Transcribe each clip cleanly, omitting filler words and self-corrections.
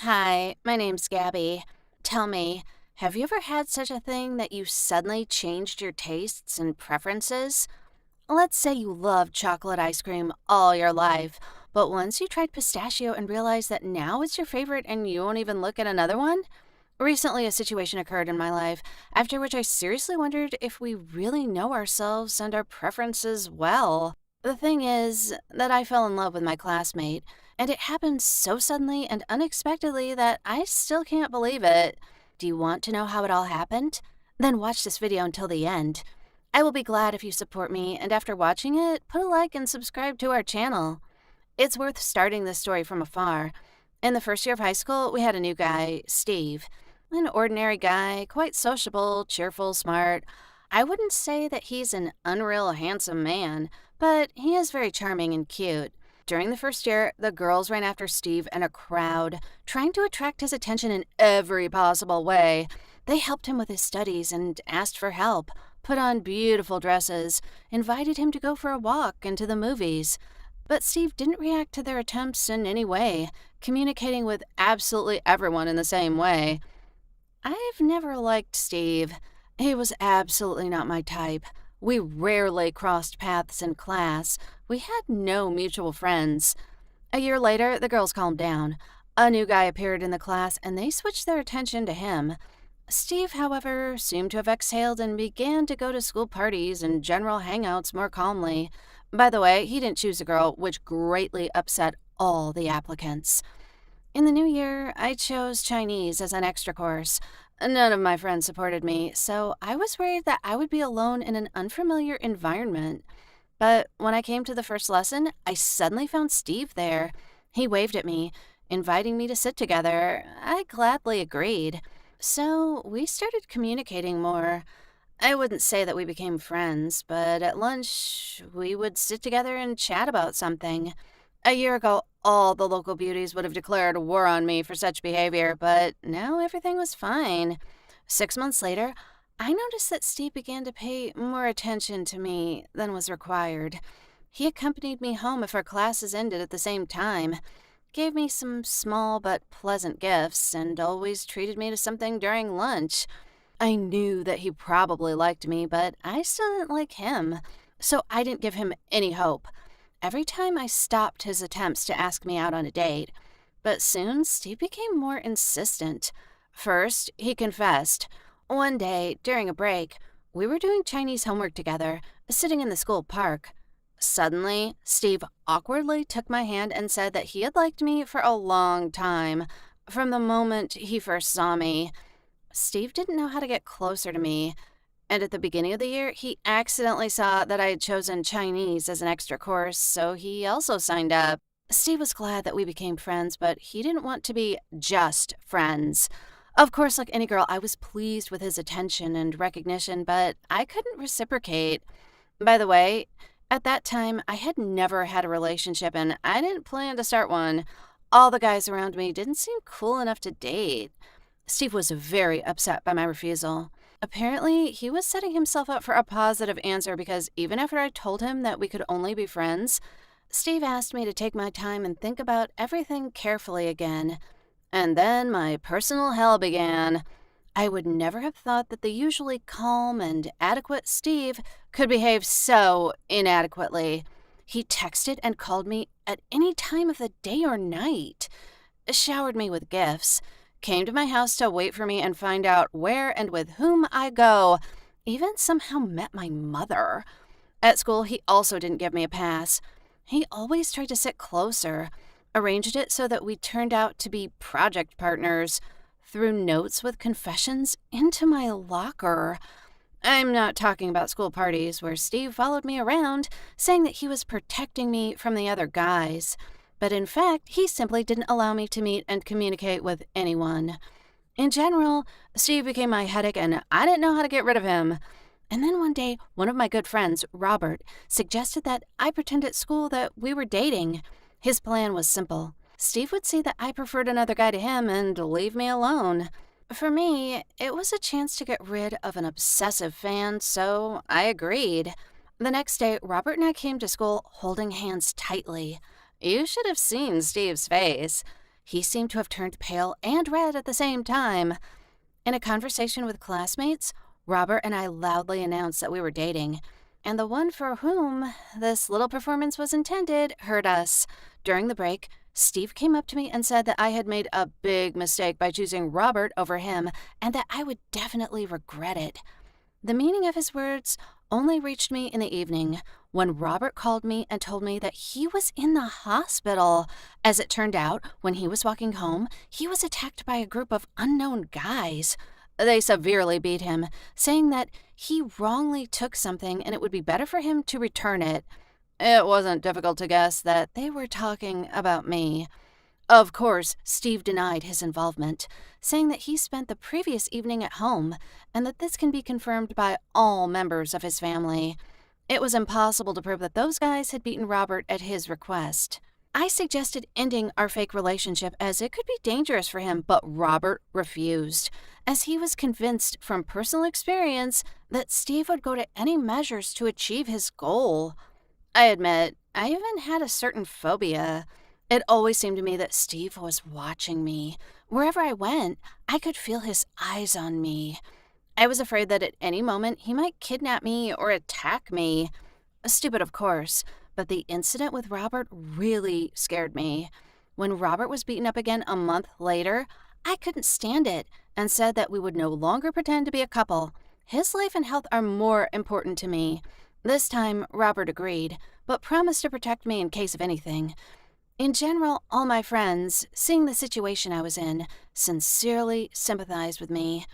Hi, my name's Gabby. Tell me, have you ever had such a thing that you suddenly changed your tastes and preferences? Let's say you loved chocolate ice cream all your life, but once you tried pistachio and realized that now it's your favorite and you won't even look at another one? Recently, a situation occurred in my life, after which I seriously wondered if we really know ourselves and our preferences well. The thing is that I fell in love with my classmate, and it happened so suddenly and unexpectedly that I still can't believe it. Do you want to know how it all happened? Then watch this video until the end. I will be glad if you support me, and after watching it, put a like and subscribe to our channel. It's worth starting this story from afar. In the first year of high school, we had a new guy, Steve. An ordinary guy, quite sociable, cheerful, smart. I wouldn't say that he's an unreal handsome man, but he is very charming and cute. During the first year, the girls ran after Steve in a crowd, trying to attract his attention in every possible way. They helped him with his studies and asked for help, put on beautiful dresses, invited him to go for a walk and to the movies. But Steve didn't react to their attempts in any way, communicating with absolutely everyone in the same way. I've never liked Steve. He was absolutely not my type. We rarely crossed paths in class. We had no mutual friends. A year later, the girls calmed down. A new guy appeared in the class, and they switched their attention to him. Steve, however, seemed to have exhaled and began to go to school parties and general hangouts more calmly. By the way, he didn't choose a girl, which greatly upset all the applicants. In the new year, I chose Chinese as an extra course. None of my friends supported me, so I was worried that I would be alone in an unfamiliar environment. But when I came to the first lesson, I suddenly found Steve there. He waved at me, inviting me to sit together. I gladly agreed. So we started communicating more. I wouldn't say that we became friends, but at lunch, we would sit together and chat about something. A year ago, all the local beauties would have declared war on me for such behavior, but now everything was fine. 6 months later, I noticed that Steve began to pay more attention to me than was required. He accompanied me home if our classes ended at the same time, gave me some small but pleasant gifts, and always treated me to something during lunch. I knew that he probably liked me, but I still didn't like him, so I didn't give him any hope. Every time I stopped his attempts to ask me out on a date, but soon Steve became more insistent. First, he confessed. One day, during a break, we were doing Chinese homework together, sitting in the school park. Suddenly, Steve awkwardly took my hand and said that he had liked me for a long time, from the moment he first saw me. Steve didn't know how to get closer to me, and at the beginning of the year, he accidentally saw that I had chosen Chinese as an extra course, so he also signed up. Steve was glad that we became friends, but he didn't want to be just friends. Of course, like any girl, I was pleased with his attention and recognition, but I couldn't reciprocate. By the way, at that time, I had never had a relationship and I didn't plan to start one. All the guys around me didn't seem cool enough to date. Steve was very upset by my refusal. Apparently, he was setting himself up for a positive answer because even after I told him that we could only be friends, Steve asked me to take my time and think about everything carefully again. And then my personal hell began. I would never have thought that the usually calm and adequate Steve could behave so inadequately. He texted and called me at any time of the day or night, showered me with gifts, came to my house to wait for me and find out where and with whom I go, even somehow met my mother. At school, he also didn't give me a pass. He always tried to sit closer, arranged it so that we turned out to be project partners, threw notes with confessions into my locker. I'm not talking about school parties where Steve followed me around, saying that he was protecting me from the other guys. But in fact, he simply didn't allow me to meet and communicate with anyone. In general, Steve became my headache and I didn't know how to get rid of him. And then one day, one of my good friends, Robert, suggested that I pretend at school that we were dating. His plan was simple. Steve would see that I preferred another guy to him and leave me alone. For me, it was a chance to get rid of an obsessive fan, so I agreed. The next day, Robert and I came to school holding hands tightly. You should have seen Steve's face. He seemed to have turned pale and red at the same time. In a conversation with classmates, Robert and I loudly announced that we were dating, and the one for whom this little performance was intended heard us. During the break, Steve came up to me and said that I had made a big mistake by choosing Robert over him and that I would definitely regret it. The meaning of his words only reached me in the evening when Robert called me and told me that he was in the hospital. As it turned out, when he was walking home, he was attacked by a group of unknown guys. They severely beat him, saying that he wrongly took something and it would be better for him to return it. It wasn't difficult to guess that they were talking about me. Of course, Steve denied his involvement, saying that he spent the previous evening at home and that this can be confirmed by all members of his family. It was impossible to prove that those guys had beaten Robert at his request. I suggested ending our fake relationship as it could be dangerous for him, but Robert refused, as he was convinced from personal experience that Steve would go to any measures to achieve his goal. I admit, I even had a certain phobia. It always seemed to me that Steve was watching me. Wherever I went, I could feel his eyes on me. I was afraid that at any moment he might kidnap me or attack me. Stupid, of course, but the incident with Robert really scared me. When Robert was beaten up again a month later, I couldn't stand it and said that we would no longer pretend to be a couple. His life and health are more important to me. This time, Robert agreed, but promised to protect me in case of anything. In general, all my friends, seeing the situation I was in, sincerely sympathized with me.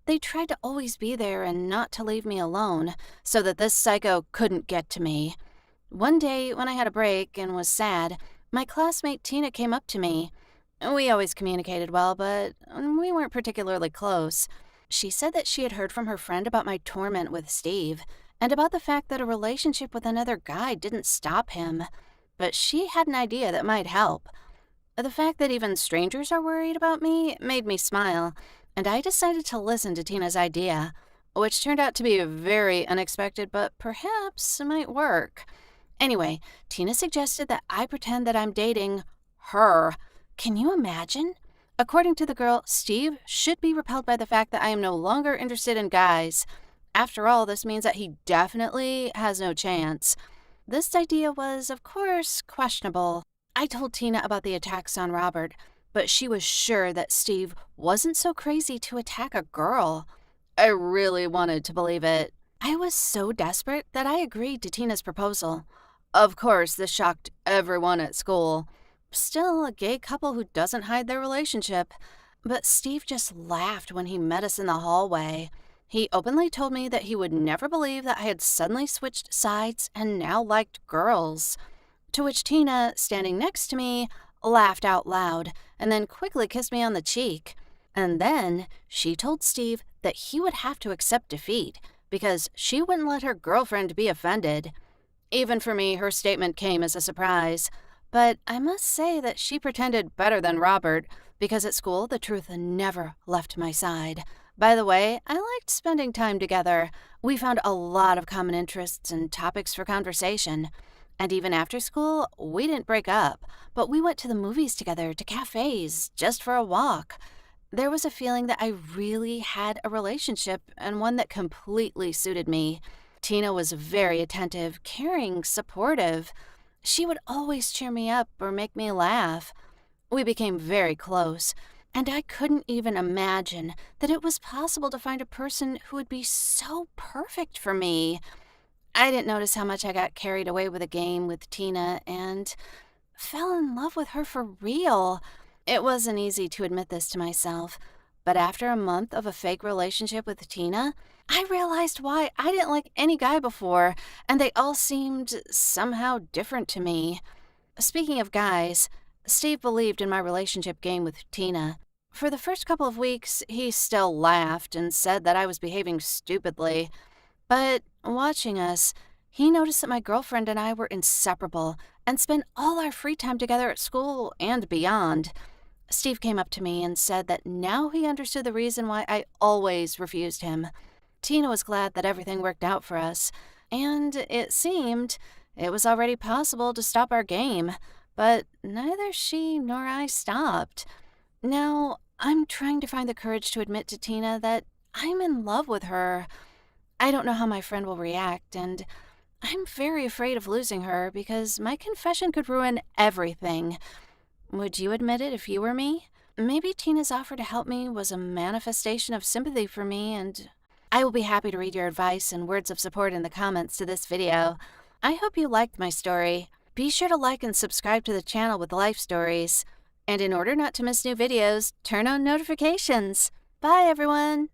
They tried to always be there and not to leave me alone, so that this psycho couldn't get to me. One day, when I had a break and was sad, my classmate Tina came up to me. We always communicated well, but we weren't particularly close. She said that she had heard from her friend about my torment with Steve, and about the fact that a relationship with another guy didn't stop him. But she had an idea that might help. The fact that even strangers are worried about me made me smile, and I decided to listen to Tina's idea, which turned out to be very unexpected, but perhaps might work. Anyway, Tina suggested that I pretend that I'm dating her. Can you imagine? According to the girl, Steve should be repelled by the fact that I am no longer interested in guys. After all, this means that he definitely has no chance. This idea was, of course, questionable. I told Tina about the attacks on Robert, but she was sure that Steve wasn't so crazy to attack a girl. I really wanted to believe it. I was so desperate that I agreed to Tina's proposal. Of course, this shocked everyone at school. Still, a gay couple who doesn't hide their relationship. But Steve just laughed when he met us in the hallway. He openly told me that he would never believe that I had suddenly switched sides and now liked girls. To which Tina, standing next to me, laughed out loud and then quickly kissed me on the cheek. And then she told Steve that he would have to accept defeat because she wouldn't let her girlfriend be offended. Even for me, her statement came as a surprise. But I must say that she pretended better than Robert, because at school the truth never left my side. By the way, I liked spending time together. We found a lot of common interests and topics for conversation. And even after school, we didn't break up, but we went to the movies together, to cafes, just for a walk. There was a feeling that I really had a relationship, and one that completely suited me. Tina was very attentive, caring, supportive. She would always cheer me up or make me laugh. We became very close, and I couldn't even imagine that it was possible to find a person who would be so perfect for me. I didn't notice how much I got carried away with a game with Tina and fell in love with her for real. It wasn't easy to admit this to myself, but after a month of a fake relationship with Tina, I realized why I didn't like any guy before, and they all seemed somehow different to me. Speaking of guys, Steve believed in my relationship game with Tina. For the first couple of weeks, he still laughed and said that I was behaving stupidly. But watching us, he noticed that my girlfriend and I were inseparable and spent all our free time together at school and beyond. Steve came up to me and said that now he understood the reason why I always refused him. Tina was glad that everything worked out for us, and it seemed it was already possible to stop our game. but neither she nor I stopped. Now, I'm trying to find the courage to admit to Tina that I'm in love with her. I don't know how my friend will react, and I'm very afraid of losing her because my confession could ruin everything. Would you admit it if you were me? Maybe Tina's offer to help me was a manifestation of sympathy for me, and I will be happy to read your advice and words of support in the comments to this video. I hope you liked my story. Be sure to like and subscribe to the channel with life stories. And in order not to miss new videos, turn on notifications. Bye, everyone!